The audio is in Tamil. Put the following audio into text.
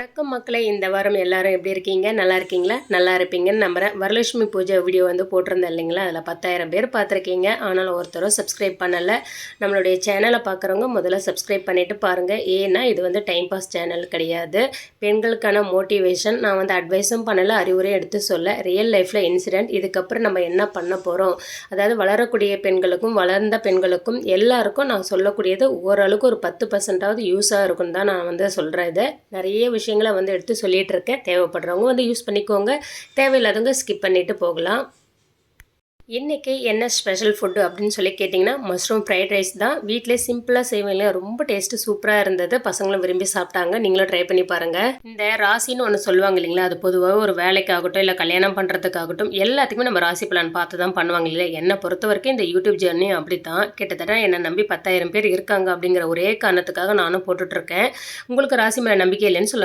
வணக்கம் மக்களே, இந்த வாரம் எல்லாரும் எப்படி இருக்கீங்க? நல்லா இருக்கீங்களா? நல்லா இருப்பீங்கன்னு நம்புகிறேன். வரலட்சுமி பூஜை வீடியோ போட்டிருந்தேன் இல்லைங்களா? அதில் 10,000 பேர் பார்த்துருக்கீங்க. ஆனாலும் ஒருத்தரும் சப்ஸ்கிரைப் பண்ணலை. நம்மளுடைய சேனலை பார்க்குறவங்க முதல்ல சப்ஸ்கிரைப் பண்ணிவிட்டு பாருங்கள். ஏன்னா இது டைம் பாஸ் சேனல் கிடையாது. பெண்களுக்கான மோட்டிவேஷன். நான் அட்வைஸும் பண்ணலை, அறிவுரையும் எடுத்து சொல்ல. ரியல் லைஃப்பில் இன்சிடெண்ட். இதுக்கப்புறம் நம்ம என்ன பண்ண போகிறோம், அதாவது வளரக்கூடிய பெண்களுக்கும் வளர்ந்த பெண்களுக்கும் எல்லாருக்கும் நான் சொல்லக்கூடியது ஓரளவுக்கு ஒரு 10% யூஸாக இருக்குன்னு தான் நான் சொல்கிறேன். இதை நிறைய விஷயங்களை எடுத்து சொல்லிகிட்டு இருக்கேன். தேவைப்படுறவங்க யூஸ் பண்ணிக்கோங்க, தேவையில்லாதவங்க ஸ்கிப் பண்ணிவிட்டு போகலாம். இன்றைக்கி என்ன ஸ்பெஷல் ஃபுட்டு அப்படின்னு சொல்லி கேட்டிங்கன்னா, மஷ்ரூம் ஃப்ரைட் ரைஸ் தான். வீட்டிலே சிம்பிளாக செய்வேன் இல்லையா? ரொம்ப டேஸ்ட்டு சூப்பராக இருந்தது. பசங்களும் விரும்பி சாப்பிட்டாங்க. நீங்களும் ட்ரை பண்ணி பாருங்கள். இந்த ராசின்னு ஒன்று சொல்லுவாங்க இல்லைங்களா? அது பொதுவாக ஒரு வேலைக்காகட்டும் இல்லை கல்யாணம் பண்ணுறதுக்காகட்டும் எல்லாத்துக்குமே நம்ம ராசி பலன் பார்த்து தான் பண்ணுவாங்க இல்லையா? என்னை பொறுத்த வரைக்கும் இந்த யூடியூப் ஜேர்னி அப்படி தான். கிட்டத்தட்ட என்னை நம்பி 10,000 பேர் இருக்காங்க அப்படிங்கிற ஒரே காரணத்துக்காக நானும் போட்டுட்ருக்கேன். உங்களுக்கு ராசி மேலே நம்பிக்கை இல்லைன்னு சொல்லுங்கள்.